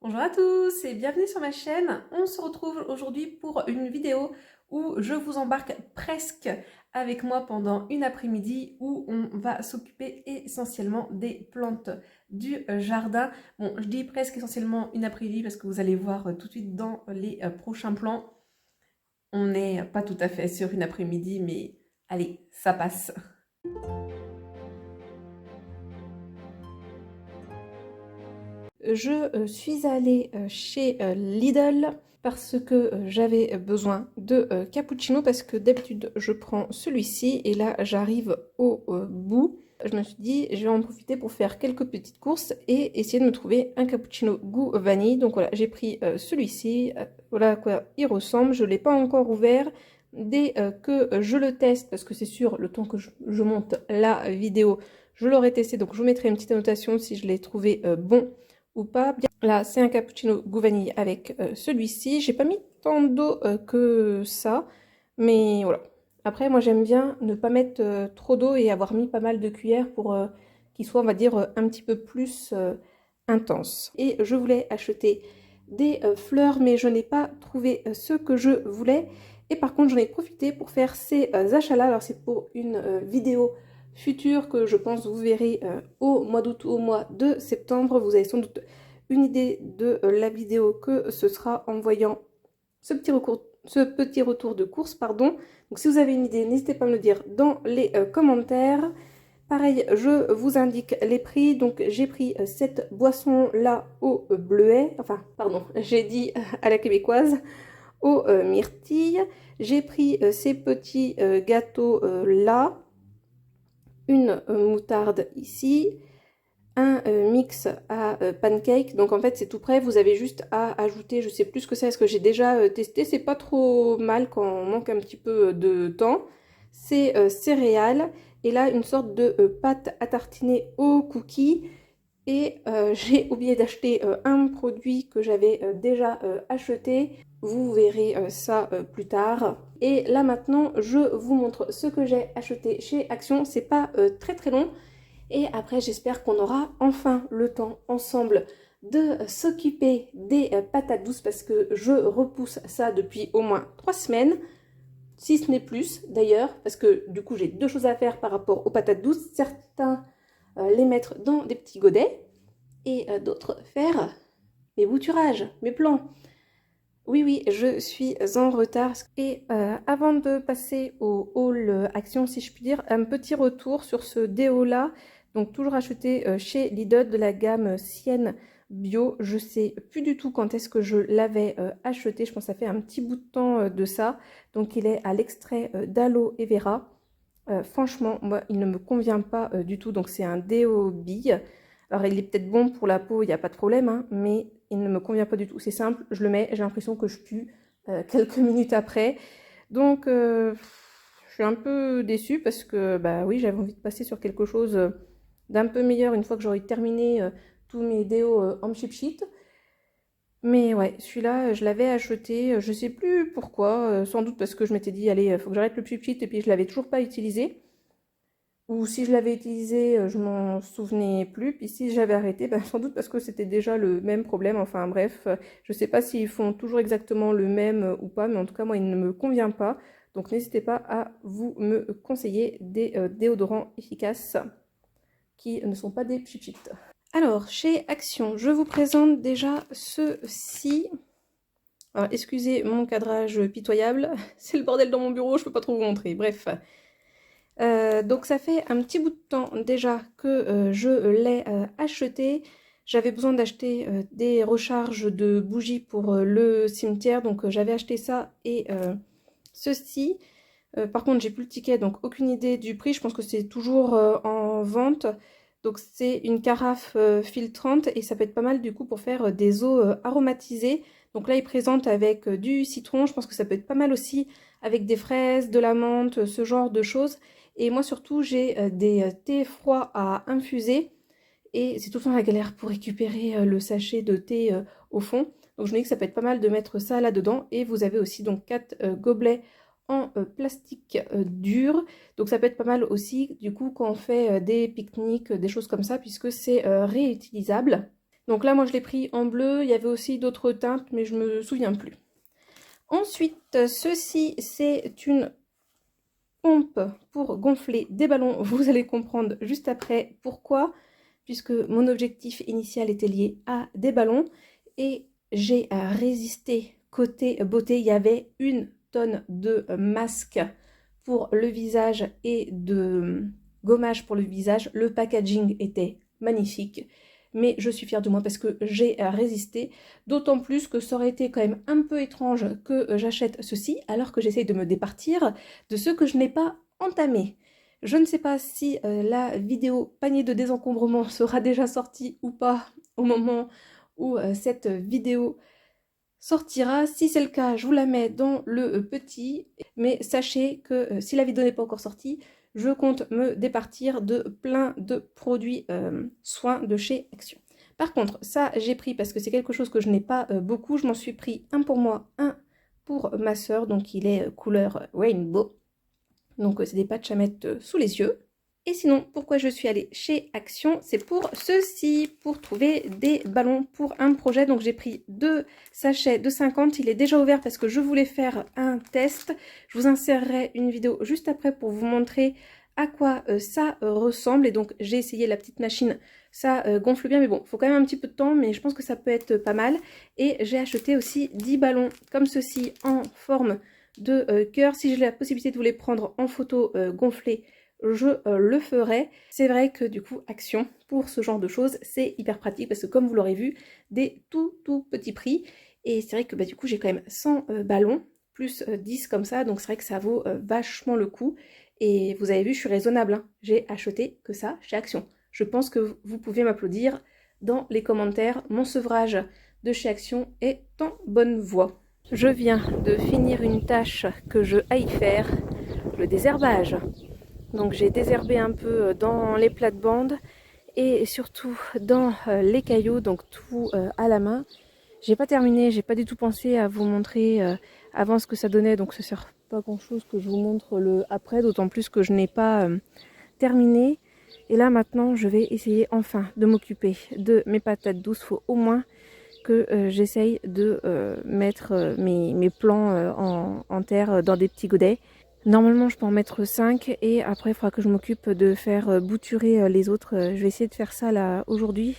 Bonjour à tous et bienvenue sur ma chaîne. On se retrouve aujourd'hui pour une vidéo où je vous embarque presque avec moi pendant une après-midi où on va s'occuper essentiellement des plantes du jardin. Bon, je dis presque essentiellement une après-midi parce que vous allez voir tout de suite dans les prochains plans. On n'est pas tout à fait sur une après-midi, mais allez, ça passe. Je suis allée chez Lidl parce que j'avais besoin de cappuccino parce que d'habitude je prends celui-ci et là j'arrive au bout. Je me suis dit je vais en profiter pour faire quelques petites courses et essayer de me trouver un cappuccino goût vanille. Donc voilà, j'ai pris celui-ci, voilà à quoi il ressemble. Je ne l'ai pas encore ouvert. Dès que je le teste, parce que c'est sûr, le temps que je monte la vidéo, je l'aurai testé. Donc je vous mettrai une petite annotation si je l'ai trouvé bon ou pas. Bien, là, c'est un cappuccino goût vanille avec celui-ci. J'ai pas mis tant d'eau que ça, mais voilà. Après, moi, j'aime bien ne pas mettre trop d'eau et avoir mis pas mal de cuillères pour qu'il soit, on va dire, un petit peu plus intense. Et je voulais acheter des fleurs, mais je n'ai pas trouvé ce que je voulais. Et par contre, j'en ai profité pour faire ces achats-là. Alors, c'est pour une vidéo future que je pense vous verrez au mois d'août ou au mois de septembre. Vous avez sans doute une idée de la vidéo que ce sera en voyant ce petit retour de course, pardon. Donc si vous avez une idée, n'hésitez pas à me le dire dans les commentaires. Pareil, je vous indique les prix. Donc j'ai pris cette boisson là au bleuet, enfin pardon, j'ai dit à la québécoise, au myrtille. J'ai pris ces petits gâteaux là, une moutarde ici, un mix à pancake. Donc en fait c'est tout prêt, vous avez juste à ajouter, je sais plus ce que c'est, parce que j'ai déjà testé, c'est pas trop mal quand on manque un petit peu de temps. C'est céréales et là une sorte de pâte à tartiner au cookie. Et j'ai oublié d'acheter un produit que j'avais déjà acheté. Vous verrez ça plus tard. Et là maintenant, je vous montre ce que j'ai acheté chez Action. C'est pas très très long. Et après, j'espère qu'on aura enfin le temps ensemble de s'occuper des patates douces parce que je repousse ça depuis au moins 3 semaines. Si ce n'est plus d'ailleurs, parce que du coup j'ai deux choses à faire par rapport aux patates douces. Certains les mettre dans des petits godets et d'autres faire mes bouturages, mes plans. Oui, oui, je suis en retard. Et avant de passer au haul action, si je puis dire, un petit retour sur ce déo-là. Donc toujours acheté chez Lidl de la gamme Sienne Bio. Je sais plus du tout quand est-ce que je l'avais acheté. Je pense que ça fait un petit bout de temps de ça. Donc il est à l'extrait d'aloe et vera. Franchement, moi, il ne me convient pas du tout. Donc c'est un déo bille. Alors il est peut-être bon pour la peau, il n'y a pas de problème, hein, mais il ne me convient pas du tout. C'est simple, je le mets, j'ai l'impression que je pue quelques minutes après. Donc je suis un peu déçue parce que bah oui, j'avais envie de passer sur quelque chose d'un peu meilleur une fois que j'aurai terminé tous mes déos en cheap sheet. Mais ouais, celui-là, je l'avais acheté, je sais plus pourquoi, sans doute parce que je m'étais dit, allez, faut que j'arrête le cheap sheet et puis je l'avais toujours pas utilisé. Ou si je l'avais utilisé, je m'en souvenais plus. Puis si j'avais arrêté, ben, sans doute parce que c'était déjà le même problème. Enfin bref, je sais pas s'ils font toujours exactement le même ou pas, mais en tout cas moi il ne me convient pas. Donc n'hésitez pas à vous me conseiller des déodorants efficaces qui ne sont pas des pchit. Alors chez Action, je vous présente déjà ceux-ci. Alors excusez mon cadrage pitoyable, c'est le bordel dans mon bureau, je peux pas trop vous montrer. Bref. Donc ça fait un petit bout de temps déjà que je l'ai acheté. J'avais besoin d'acheter des recharges de bougies pour le cimetière, donc j'avais acheté ça et ceci. Par contre, j'ai plus le ticket, donc aucune idée du prix. Je pense que c'est toujours en vente. Donc c'est une carafe filtrante et ça peut être pas mal du coup pour faire des eaux aromatisées. Donc là, il présente avec du citron. Je pense que ça peut être pas mal aussi avec des fraises, de la menthe, ce genre de choses. Et moi surtout, j'ai des thés froids à infuser. Et c'est tout le temps la galère pour récupérer le sachet de thé au fond. Donc je me dis que ça peut être pas mal de mettre ça là-dedans. Et vous avez aussi donc 4 gobelets en plastique dur. Donc ça peut être pas mal aussi du coup quand on fait des pique-niques, des choses comme ça, puisque c'est réutilisable. Donc là, moi, je l'ai pris en bleu. Il y avait aussi d'autres teintes, mais je me souviens plus. Ensuite, ceci, c'est une pompe pour gonfler des ballons. Vous allez comprendre juste après pourquoi, puisque mon objectif initial était lié à des ballons et j'ai résisté. Côté beauté, il y avait 1 tonne de masques pour le visage et de gommage pour le visage. Le packaging était magnifique, mais je suis fière de moi parce que j'ai résisté, d'autant plus que ça aurait été quand même un peu étrange que j'achète ceci alors que j'essaye de me départir de ce que je n'ai pas entamé. Je ne sais pas si la vidéo panier de désencombrement sera déjà sortie ou pas au moment où cette vidéo sortira. Si c'est le cas, je vous la mets dans le petit. Mais sachez que si la vidéo n'est pas encore sortie, je compte me départir de plein de produits soins de chez Action. Par contre, ça j'ai pris parce que c'est quelque chose que je n'ai pas beaucoup. Je m'en suis pris un pour moi, un pour ma soeur. Donc il est couleur rainbow. Donc c'est des patchs à mettre sous les yeux. Et sinon, pourquoi je suis allée chez Action? C'est pour ceci, pour trouver des ballons pour un projet. Donc j'ai pris 2 sachets de 50. Il est déjà ouvert parce que je voulais faire un test. Je vous insérerai une vidéo juste après pour vous montrer à quoi ça ressemble. Et donc j'ai essayé la petite machine. Ça gonfle bien, mais bon, il faut quand même un petit peu de temps. Mais je pense que ça peut être pas mal. Et j'ai acheté aussi 10 ballons comme ceci en forme de cœur. Si j'ai la possibilité de vous les prendre en photo gonflée, je le ferai. C'est vrai que du coup, Action, pour ce genre de choses, c'est hyper pratique parce que comme vous l'aurez vu, des tout petits prix. Et c'est vrai que bah, du coup, j'ai quand même 100 ballons, plus 10 comme ça, donc c'est vrai que ça vaut vachement le coup. Et vous avez vu, je suis raisonnable, hein. J'ai acheté que ça chez Action. Je pense que vous pouvez m'applaudir dans les commentaires. Mon sevrage de chez Action est en bonne voie. Je viens de finir une tâche que je haïs faire, le désherbage. Donc j'ai désherbé un peu dans les plates-bandes et surtout dans les cailloux, donc tout à la main. J'ai pas terminé, j'ai pas du tout pensé à vous montrer avant ce que ça donnait, donc ça sert pas grand chose que je vous montre le après, d'autant plus que je n'ai pas terminé. Et là maintenant je vais essayer enfin de m'occuper de mes patates douces. Faut au moins que j'essaye de mettre mes plants en terre dans des petits godets. Normalement je peux en mettre 5 et après il faudra que je m'occupe de faire bouturer les autres. Je vais essayer de faire ça là aujourd'hui.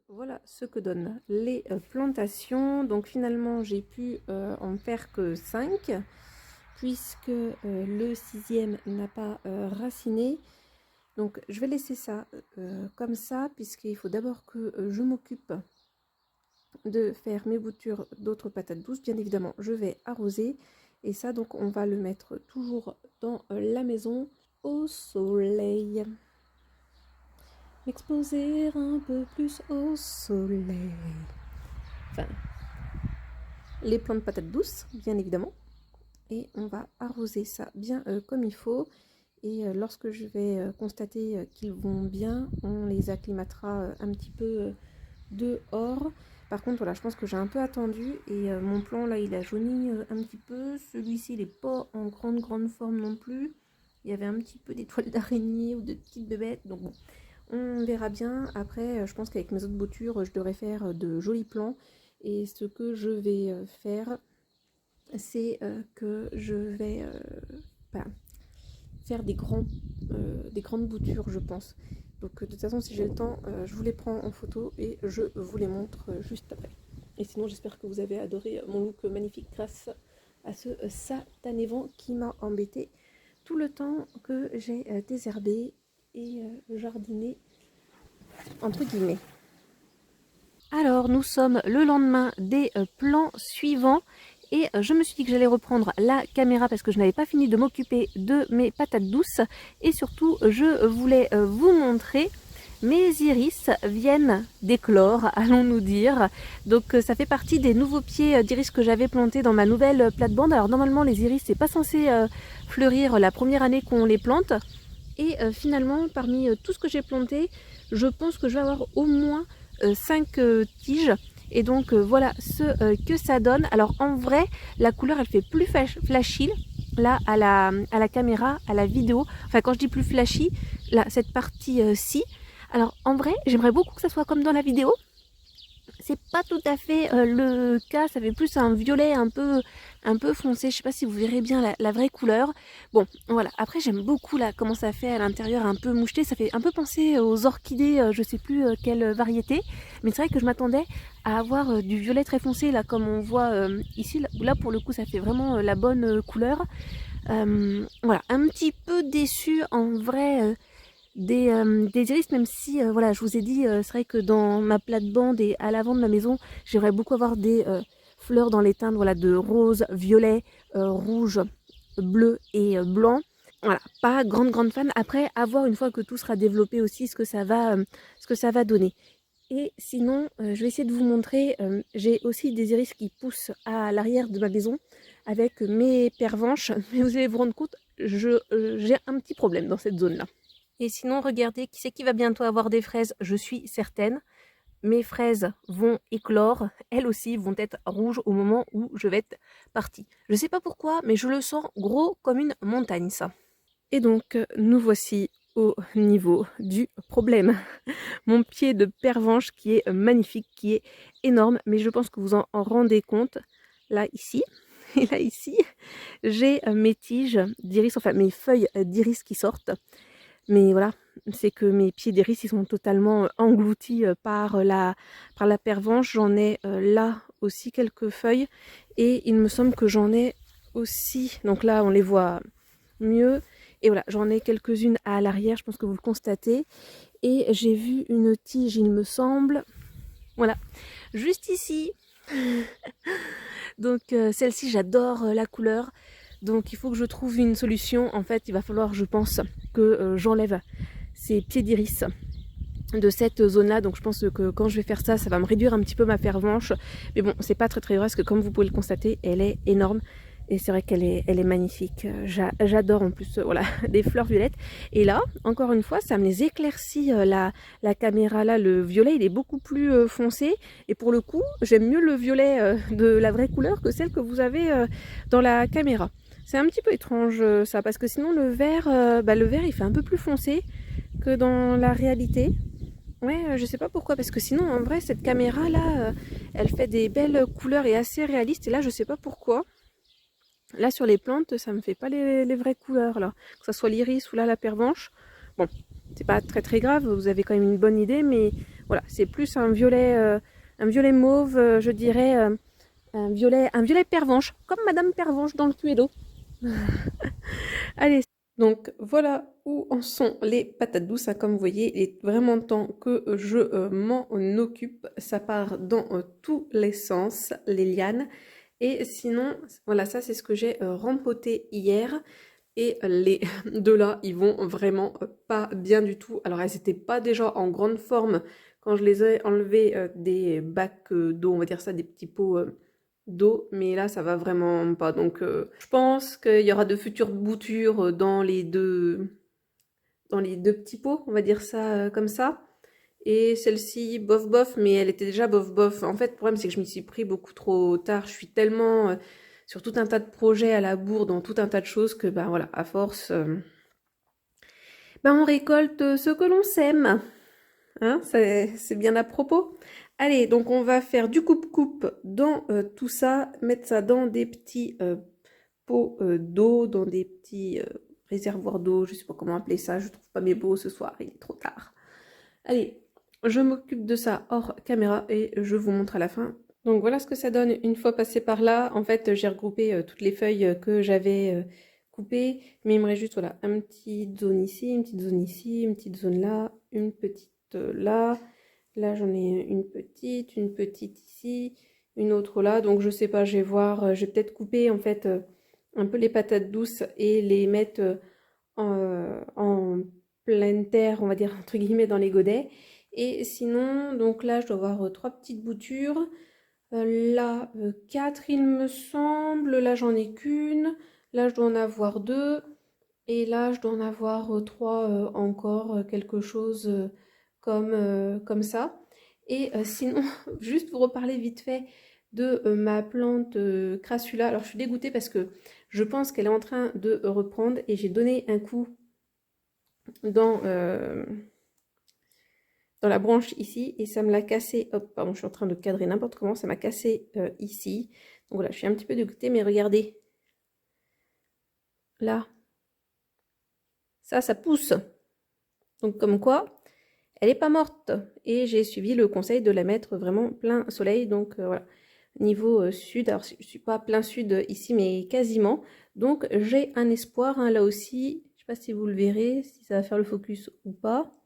Voilà ce que donnent les plantations. Donc finalement j'ai pu en faire que 5. puisque le 6e n'a pas raciné. Donc je vais laisser ça comme ça, puisqu'il faut d'abord que je m'occupe de faire mes boutures d'autres patates douces. Bien évidemment, je vais arroser. Et ça, donc, on va le mettre toujours dans la maison au soleil. M'exposer un peu plus au soleil. Enfin, les plants de patates douces, bien évidemment. Et on va arroser ça bien comme il faut. Et lorsque je vais constater qu'ils vont bien, on les acclimatera un petit peu dehors. Par contre, voilà, je pense que j'ai un peu attendu et mon plant là, il a jauni un petit peu. Celui-ci, il n'est pas en grande forme non plus. Il y avait un petit peu d'étoiles d'araignée ou de petites bébêtes. Donc bon, on verra bien. Après, je pense qu'avec mes autres boutures, je devrais faire de jolis plants. Et ce que je vais faire, c'est que je vais faire des grandes boutures, je pense. Donc de toute façon, si j'ai le temps, je vous les prends en photo et je vous les montre juste après. Et sinon, j'espère que vous avez adoré mon look magnifique grâce à ce satané vent qui m'a embêté tout le temps que j'ai désherbé et jardiné, entre guillemets. Alors, nous sommes le lendemain des plans suivants. Et je me suis dit que j'allais reprendre la caméra parce que je n'avais pas fini de m'occuper de mes patates douces. Et surtout, je voulais vous montrer mes iris viennent d'éclore, allons-nous dire. Donc ça fait partie des nouveaux pieds d'iris que j'avais plantés dans ma nouvelle plate-bande. Alors normalement, les iris, c'est pas censé fleurir la première année qu'on les plante. Et finalement, parmi tout ce que j'ai planté, je pense que je vais avoir au moins 5 tiges. Et donc voilà ce que ça donne. Alors en vrai, la couleur elle fait plus flashy là à la caméra, à la vidéo. Enfin quand je dis plus flashy, là cette partie-ci. Alors en vrai, j'aimerais beaucoup que ça soit comme dans la vidéo. C'est pas tout à fait le cas, ça fait plus un violet un peu foncé, je sais pas si vous verrez bien la vraie couleur. Bon, voilà, après j'aime beaucoup là comment ça fait à l'intérieur, un peu moucheté, ça fait un peu penser aux orchidées, je sais plus quelle variété, mais c'est vrai que je m'attendais à avoir du violet très foncé là comme on voit ici, là pour le coup ça fait vraiment la bonne couleur. Voilà, un petit peu déçue en vrai des iris, même si voilà, je vous ai dit, c'est vrai que dans ma plate-bande et à l'avant de ma maison, j'aimerais beaucoup avoir des fleurs dans les teintes voilà, de rose, violet, rouge, bleu et blanc. Voilà, pas grande fan. Après, à voir une fois que tout sera développé aussi ce que ça va donner. Et sinon, je vais essayer de vous montrer, j'ai aussi des iris qui poussent à l'arrière de ma maison avec mes pervenches. Mais vous allez vous rendre compte, j'ai un petit problème dans cette zone-là. Et sinon, regardez, qui c'est qui va bientôt avoir des fraises? Je suis certaine. Mes fraises vont éclore. Elles aussi vont être rouges au moment où je vais être partie. Je ne sais pas pourquoi, mais je le sens gros comme une montagne, ça. Et donc, nous voici au niveau du problème. Mon pied de pervenche qui est magnifique, qui est énorme, mais je pense que vous en rendez compte. Là, ici, et là, ici, j'ai mes tiges d'iris, enfin mes feuilles d'iris qui sortent. Mais voilà, c'est que mes pieds d'iris, ils sont totalement engloutis par la pervenche. J'en ai là aussi quelques feuilles. Et il me semble que j'en ai aussi, donc là on les voit mieux. Et voilà, j'en ai quelques-unes à l'arrière, je pense que vous le constatez. Et j'ai vu une tige, il me semble. Voilà, juste ici. Donc celle-ci, j'adore la couleur. Donc il faut que je trouve une solution. En fait, il va falloir, je pense, que j'enlève ces pieds d'iris de cette zone-là. Donc je pense que quand je vais faire ça, ça va me réduire un petit peu ma pervenche. Mais bon, c'est pas très grave parce que comme vous pouvez le constater, elle est énorme. Et c'est vrai qu'elle est magnifique. J'adore en plus voilà, les fleurs violettes. Et là, encore une fois, ça me les éclaircit la caméra là. Le violet, il est beaucoup plus foncé. Et pour le coup, j'aime mieux le violet de la vraie couleur que celle que vous avez dans la caméra. C'est un petit peu étrange ça, parce que sinon le vert il fait un peu plus foncé que dans la réalité. Ouais, je sais pas pourquoi, parce que sinon en vrai cette caméra là, elle fait des belles couleurs et assez réalistes. Et là je sais pas pourquoi. Là sur les plantes, ça me fait pas les vraies couleurs là, que ce soit l'iris ou là la pervenche. Bon, c'est pas très grave, vous avez quand même une bonne idée, mais voilà, c'est plus un violet mauve, je dirais, un violet pervenche, comme Madame Pervenche dans le Cluedo. Allez, donc voilà où en sont les patates douces, hein. Comme vous voyez, il est vraiment temps que je m'en occupe. Ça part dans tous les sens, les lianes. Et sinon, voilà, ça c'est ce que j'ai rempoté hier. Et les deux là, ils vont vraiment pas bien du tout. Alors elles n'étaient pas déjà en grande forme quand je les ai enlevées des bacs d'eau, on va dire ça, des petits pots d'eau, mais là ça va vraiment pas. Donc je pense qu'il y aura de futures boutures dans les deux petits pots, on va dire ça comme ça. Et celle-ci, bof bof, mais elle était déjà bof bof. En fait, le problème c'est que je m'y suis pris beaucoup trop tard. Je suis tellement sur tout un tas de projets à la bourre, dans tout un tas de choses que ben voilà, à force, ben on récolte ce que l'on sème. Hein, c'est bien à propos. Allez, donc on va faire du coupe-coupe dans tout ça, mettre ça dans des petits pots d'eau, dans des petits réservoirs d'eau, je sais pas comment appeler ça, je trouve pas mes mots ce soir, il est trop tard. Allez, je m'occupe de ça hors caméra et je vous montre à la fin. Donc voilà ce que ça donne une fois passé par là. En fait, j'ai regroupé toutes les feuilles que j'avais coupées, mais il me reste juste voilà, une petite zone ici, une petite zone ici, une petite zone là, une petite là. Là, j'en ai une petite ici, une autre là. Donc je sais pas, je vais voir, je vais peut-être couper en fait un peu les patates douces et les mettre en pleine terre, on va dire entre guillemets, dans les godets. Et sinon, donc là, je dois avoir trois petites boutures. Là, 4 il me semble. Là, j'en ai qu'une. Là, je dois en avoir deux. Et là, je dois en avoir trois encore, quelque chose comme ça. Et sinon, juste pour reparler vite fait de ma plante Crassula. Alors, je suis dégoûtée parce que je pense qu'elle est en train de reprendre et j'ai donné un coup dans dans la branche ici et ça me l'a cassé. Hop, pardon, je suis en train de cadrer n'importe comment, ça m'a cassé ici. Donc voilà, je suis un petit peu dégoûtée, mais regardez, là, ça pousse. Donc comme quoi, elle n'est pas morte. Et j'ai suivi le conseil de la mettre vraiment plein soleil. Donc voilà, niveau sud, alors je ne suis pas plein sud ici, mais quasiment. Donc j'ai un espoir, hein, là aussi. Je ne sais pas si vous le verrez, si ça va faire le focus ou pas.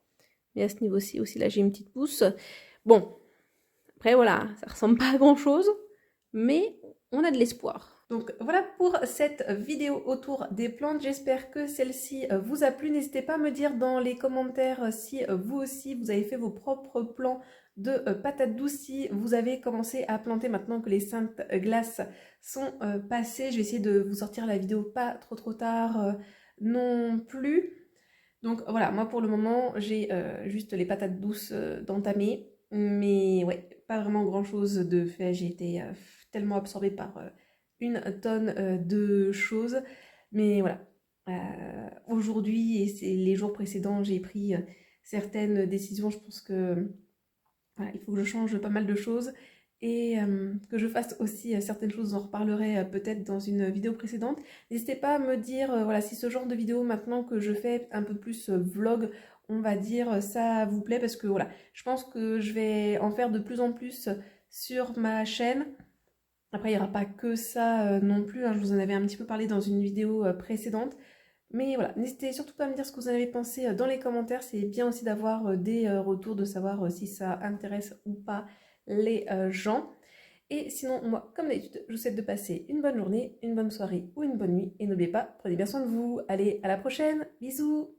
Mais à ce niveau-ci aussi, là j'ai une petite pousse. Bon, après voilà, ça ressemble pas à grand chose, mais on a de l'espoir. Donc voilà pour cette vidéo autour des plantes. J'espère que celle-ci vous a plu. N'hésitez pas à me dire dans les commentaires si vous aussi vous avez fait vos propres plants de patates douces, si vous avez commencé à planter maintenant que les saintes glaces sont passées. Je vais essayer de vous sortir la vidéo pas trop tard non plus. Donc voilà, moi pour le moment, j'ai juste les patates douces d'entamer. Mais ouais, pas vraiment grand-chose de fait. J'ai été tellement absorbée par une tonne de choses. Mais voilà, aujourd'hui et les jours précédents, j'ai pris certaines décisions. Je pense que voilà, il faut que je change pas mal de choses et que je fasse aussi certaines choses, j'en reparlerai peut-être dans une vidéo précédente. N'hésitez pas à me dire voilà, si ce genre de vidéo maintenant que je fais un peu plus vlog, on va dire, ça vous plaît parce que voilà, je pense que je vais en faire de plus en plus sur ma chaîne. Après, il n'y aura pas que ça non plus, hein, je vous en avais un petit peu parlé dans une vidéo précédente. Mais voilà, n'hésitez surtout pas à me dire ce que vous en avez pensé dans les commentaires. C'est bien aussi d'avoir des retours, de savoir si ça intéresse ou pas les gens. Et sinon, moi, comme d'habitude, je vous souhaite de passer une bonne journée, une bonne soirée ou une bonne nuit. Et n'oubliez pas, prenez bien soin de vous. Allez, à la prochaine. Bisous!